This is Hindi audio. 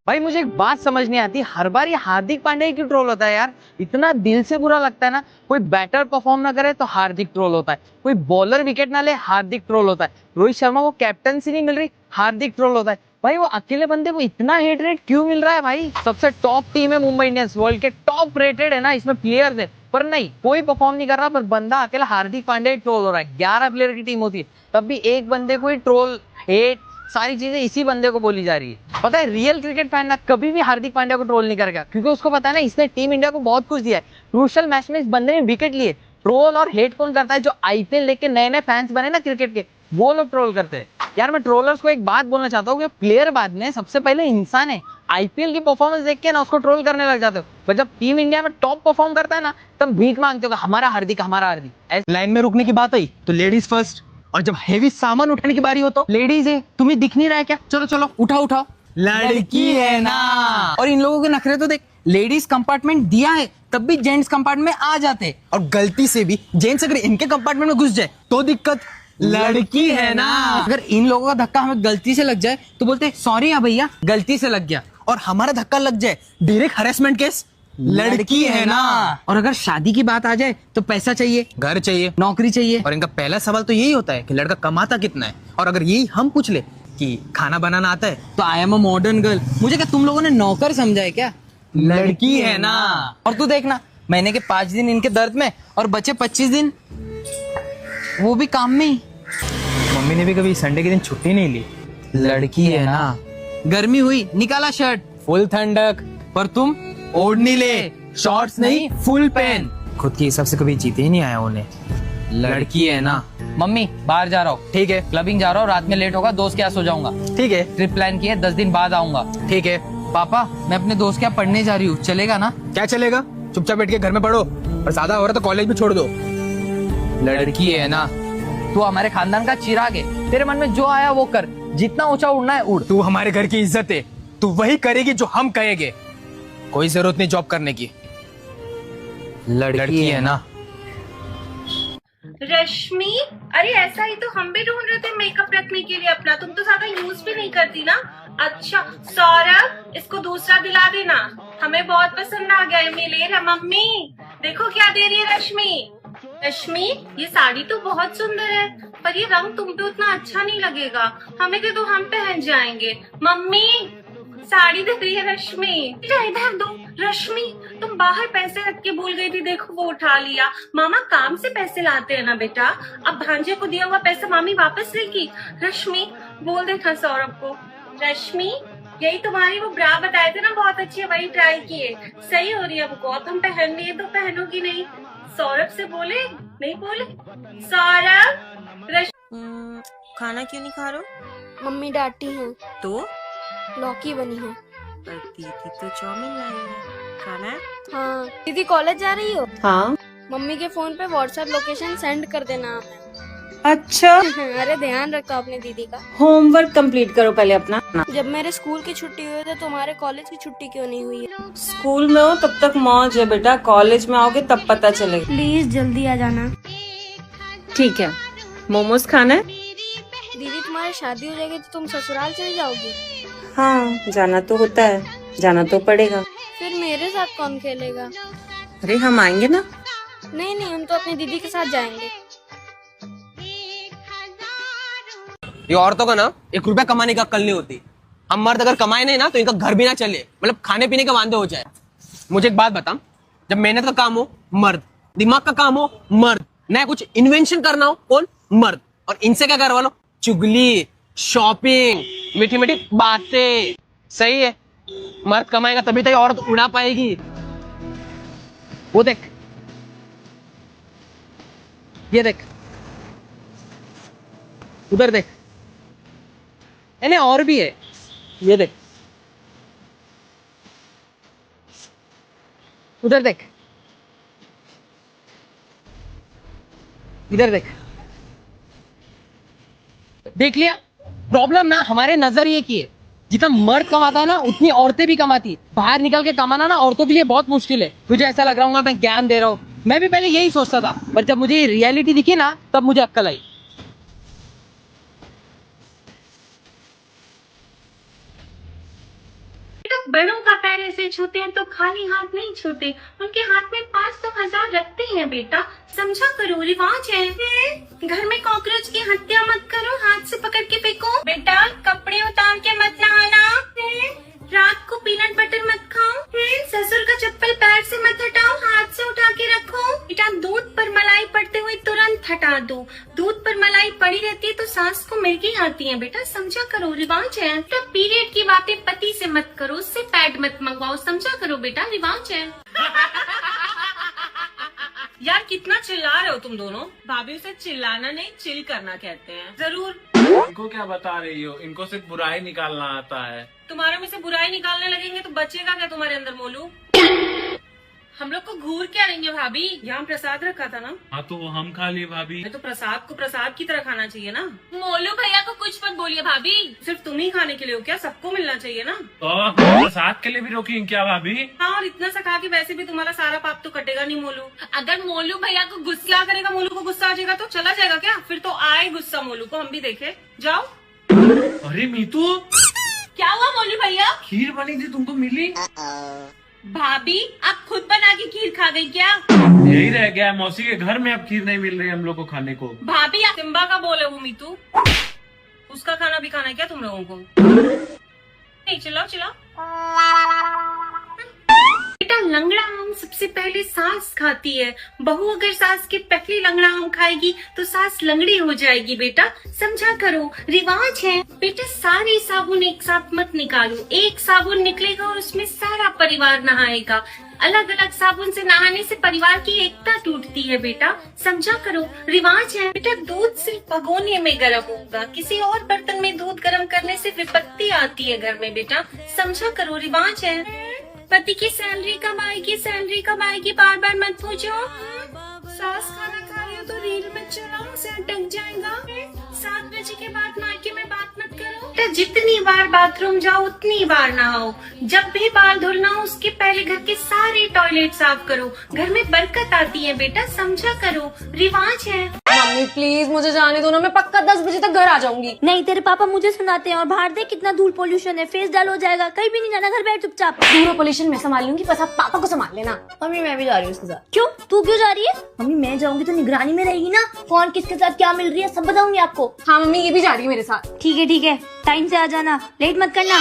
भाई मुझे एक बात समझ नहीं आती, हर बार ये हार्दिक पांड्या क्यों ट्रोल होता है यार। इतना दिल से बुरा लगता है ना। कोई बैटर परफॉर्म ना करे तो हार्दिक ट्रोल होता है, कोई बॉलर विकेट ना ले हार्दिक ट्रोल होता है, रोहित शर्मा को कैप्टनसी नहीं मिल रही हार्दिक ट्रोल होता है। भाई वो अकेले बंदे को इतना हेट रेट क्यों मिल रहा है भाई। सबसे टॉप टीम है मुंबई इंडियंस, वर्ल्ड के टॉप रेटेड है ना, इसमें प्लेयर्स है, पर नहीं कोई परफॉर्म नहीं कर रहा, पर बंदा अकेला हार्दिक पांड्या ट्रोल हो रहा है। 11 प्लेयर की टीम होती है तब भी एक बंदे को ही ट्रोल, हेट, सारी चीजें इसी बंदे को बोली जा रही है। पता है रियल क्रिकेट फैन ना कभी भी हार्दिक पांड्या को ट्रोल नहीं करेगा, क्योंकि उसको पता है ना इसने टीम इंडिया को बहुत कुछ दिया है। क्रूशियल मैच में इस बंदे ने विकेट लिए। ट्रोल और हेट कौन करता है? जो आईपीएल देख के नए नए फैंस बने ना क्रिकेट के, वो लोग ट्रोल करते हैं। यार मैं ट्रोलर्स को एक बात बोलना चाहता हूँ कि प्लेयर बाद में, सबसे पहले इंसान है। आईपीएल की परफॉर्मेंस देख के ना उसको ट्रोल करने लग जाते हो, पर जब टीम इंडिया में टॉप परफॉर्म करता है ना तब भीख मांगते हो हमारा हार्दिक हमारा हार्दिक। लाइन में रुकने की बात आई तो लेडीज फर्स्ट, और जब हेवी सामान उठाने की बारी हो तो लेडीज है, तुम्हें दिख नहीं रहा है क्या? चलो चलो उठाओ उठाओ। लड़की है ना। और इन लोगों के नखरे तो देख, लेडीज कंपार्टमेंट दिया है तब भी जेंट्स कंपार्टमेंट में आ जाते हैं। और गलती से भी जेंट्स अगर इनके कंपार्टमेंट में घुस जाए तो दिक्कत। लड़की है ना। अगर इन लोगों का धक्का हमें गलती से लग जाए तो बोलते सॉरी या भैया गलती से लग गया। और हमारा धक्का लग जाए डायरेक्ट हरेसमेंट केस। लड़की है ना। और अगर शादी की बात आ जाए तो पैसा चाहिए, घर चाहिए, नौकरी चाहिए। और इनका पहला सवाल तो यही होता है कि लड़का कमाता कितना है। और अगर यही हम पूछ ले कि खाना बनाना आता है तो I am a modern girl. मुझे क्या तुम लोगों ने नौकर समझा है क्या? लड़की है ना। और तू देखना, महीने के 5 दिन इनके दर्द में और बचे 25 दिन वो भी काम में ही। मम्मी ने भी कभी संडे के दिन छुट्टी नहीं ली। लड़की है ना। गर्मी हुई निकाला शर्ट, फुल ठंडक, पर तुम ओढ़नी ले, शॉर्ट्स नहीं फुल पेन। खुद के हिसाब से कभी जीते ही नहीं आया उन्हें। लड़की है ना। मम्मी बाहर जा रहा हूँ, ठीक है क्लबिंग जा रहा हूँ, रात में लेट होगा, दोस्त के यहाँ सो जाऊंगा। ठीक है ट्रिप प्लान की है, 10 दिन बाद आऊंगा। ठीक है। पापा मैं अपने दोस्त के यहाँ पढ़ने जा रही हूँ, चलेगा ना? क्या चलेगा, चुपचाप बैठ के घर में पढ़ो, और ज्यादा हो रहा तो कॉलेज भी छोड़ दो। लड़की है ना। तू हमारे खानदान का चिराग है, तेरे मन में जो आया वो कर, जितना ऊंचा उड़ना है उड़। तू हमारे घर की इज्जत है, तू वही करेगी जो हम कहेंगे। कोई जरूरत नहीं जॉब करने की। लड़की है ना। रश्मि, अरे ऐसा ही तो हम भी ढूंढ रहे थे मेकअप रखने के लिए अपना, तुम तो ज्यादा यूज भी नहीं करती ना। अच्छा सौरभ, इसको दूसरा दिला देना, हमें बहुत पसंद आ गया है। मिले ना मम्मी, देखो क्या दे रही है रश्मि। रश्मि ये साड़ी तो बहुत सुंदर है, पर ये रंग तुम पे उतना अच्छा नहीं लगेगा, हमें दे दो, हम पहन जाएंगे। मम्मी साड़ी दे रही है रश्मि, इधर दो। रश्मि तुम बाहर पैसे रख के भूल गई थी, देखो वो उठा लिया। मामा काम से पैसे लाते हैं ना बेटा, अब भांजे को दिया हुआ पैसा मामी वापस लेगी। रश्मि बोल देना सौरभ को। रश्मि यही तुम्हारी वो ब्रा बताए थे ना बहुत अच्छी है, वही ट्राई किए, सही हो रही है वो, और तुम पहन लिए तो पहनोगी नहीं। सौरभ से बोले, नहीं बोले। सौरभ खाना क्यों नहीं खा रहे हो? मम्मी डांटी है तो लौकी बनी है। पर दीदी तो चाउमीन लाई है, खाना है? हाँ दीदी कॉलेज जा रही हो? हाँ। मम्मी के फोन पे व्हाट्सएप लोकेशन सेंड कर देना। अच्छा अरे ध्यान रखो अपने दीदी का। होमवर्क कंप्लीट करो पहले अपना। जब मेरे स्कूल की छुट्टी हुई तो तुम्हारे कॉलेज की छुट्टी क्यों नहीं हुई है? स्कूल में हो तब तक मौज है बेटा, कॉलेज में आओगे तब पता चलेगा। प्लीज जल्दी आ जाना। ठीक है। मोमोज खाना है? दीदी तुम्हारी शादी हो जाएगी तो तुम ससुराल चली जाओगी? हाँ जाना तो होता है, जाना तो पड़ेगा। फिर मेरे साथ कौन खेलेगा? अरे हम आएंगे ना। नहीं नहीं, हम तो अपनी दीदी के साथ जाएंगे। ये औरतों का ना 1 रुपया कमाने का अक्ल नहीं होती। हम मर्द अगर कमाए नहीं ना तो इनका घर भी ना चले, मतलब खाने पीने के वांदे हो जाए। मुझे एक बात बता, जब मेहनत का काम हो मर्द, दिमाग का काम हो मर्द, नया कुछ इन्वेंशन करना हो कौन? मर्द। और इनसे क्या करवा लो? चुगली, शॉपिंग, मीठी मीठी बातें। सही है, मर्द कमाएगा तभी तो ये औरत उड़ा पाएगी। वो देख, ये देख, उधर देख, यानी और भी है, ये देख, उधर देख, इधर देख। देख लिया? प्रॉब्लम ना हमारे नजरिए की है। जितना मर्द कमाता है ना उतनी औरतें भी कमाती है। बाहर निकल के कमाना ना औरतों के लिए बहुत मुश्किल है। तुझे ऐसा लग रहा होगा मैं ज्ञान दे रहा हूँ, मैं भी पहले यही सोचता था, पर जब मुझे रियलिटी दिखी ना तब मुझे अक्ल आई। बेटा बड़ों का पैर ऐसे छूते हैं तो खाली हाथ नहीं छूते, उनके हाथ में 500,000 रखते हैं बेटा, समझा करो, रिवाज है। घर में कॉकरोच की हत्या मत करो, हाथ से पकड़ के फेंको। बेटा कपड़े उतार के मत नहाना, रात को पीनट बटर मत खाओ, ससुर का चप्पल पैर से मत हटाओ, हाथ से उठा के रखो। बेटा दूध पर मलाई पड़ते हुए तुरंत हटा दो, दूध पर मलाई पड़ी रहती है तो सांस को मिर्गी आती है बेटा, समझा करो, रिवाज है। बेटा पीरियड की बातें पति से मत करो, उससे पैड मत मंगवाओ, समझा करो बेटा, रिवाज है। यार कितना चिल्ला रहे हो तुम दोनों। भाभी उसे चिल्लाना नहीं चिल करना कहते हैं। जरूर। इनको क्या बता रही हो, इनको सिर्फ बुराई निकालना आता है। तुम्हारे में से बुराई निकालने लगेंगे तो बचेगा क्या तुम्हारे अंदर मोलू। हम लोग को घूर क्या रही है भाभी, यहाँ प्रसाद रखा था ना। हाँ तो वो हम खा लिए भाभी। तो प्रसाद को प्रसाद की तरह खाना चाहिए ना। मोलू भैया को कुछ मत बोलिए भाभी, सिर्फ तुम ही खाने के लिए हो क्या, सबको मिलना चाहिए ना। तो प्रसाद के लिए भी रोकी क्या भाभी? हाँ और इतना सा खा के वैसे भी तुम्हारा सारा पाप तो कटेगा नहीं मोलू। अगर मोलू भैया को गुस्सा करेगा, मोलू को गुस्सा आ जाएगा तो चला जाएगा क्या, फिर तो आए गुस्सा मोलू को, हम भी देखे। जाओ। अरे मीतू क्या हुआ मोलू भैया? खीर बनी थी तुमको मिली? भाभी आप खुद बना के खीर खा गई क्या? यही रह गया है, मौसी के घर में अब खीर नहीं मिल रही हम लोग को खाने को। भाभी आप सिम्बा का बोले वो मीतू, उसका खाना भी खाना है क्या तुम लोगों को? नहीं चिल्लाओ चिल्लाओ। बेटा लंगड़ा आम सबसे पहले सास खाती है, बहू अगर सास के पहले लंगड़ा आम खाएगी तो सास लंगड़ी हो जाएगी बेटा, समझा करो, रिवाज है। बेटा सारे साबुन एक साथ मत निकालो, एक साबुन निकलेगा और उसमें सारा परिवार नहाएगा। अलग अलग साबुन से नहाने से परिवार की एकता टूटती है बेटा, समझा करो, रिवाज है। बेटा दूध सिर्फ भगोने में गर्म होगा, किसी और बर्तन में दूध गर्म करने से विपत्ति आती है घर में बेटा, समझा करो, रिवाज है। पति की सैलरी कब आएगी, सैलरी कब आएगी बार बार मत पूछो। सास खाना खा रही हो तो रील में चलाओ, उसे अटक जाएगा। 7 बजे के बाद मायके में बात मत करो। बेटा जितनी बार बाथरूम जाओ उतनी बार नहाओ, जब भी बाल धुलना हो उसके पहले घर के सारे टॉयलेट साफ करो, घर में बरकत आती है बेटा, समझा करो, रिवाज है। मम्मी प्लीज मुझे जाने दो ना, मैं पक्का 10 बजे तक घर आ जाऊंगी। नहीं तेरे पापा मुझे सुनाते हैं, और बाहर देख कितना धूल पोल्यूशन है, फेस डाल हो जाएगा, कहीं भी नहीं जाना, घर बैठ चुपचाप। धूल पोल्यूशन मैं संभाल लूंगी, बस आप पापा को संभाल लेना। मम्मी मैं भी जा रही हूँ उसके साथ। क्यों तू क्यों जा रही है? मम्मी मैं जाऊंगी तो निगरानी में रहेगी ना, कौन किसके साथ क्या मिल रही है सब बताऊंगी आपको। हाँ मम्मी ये भी जा रही है मेरे साथ। ठीक है टाइम से आ जाना, लेट मत करना।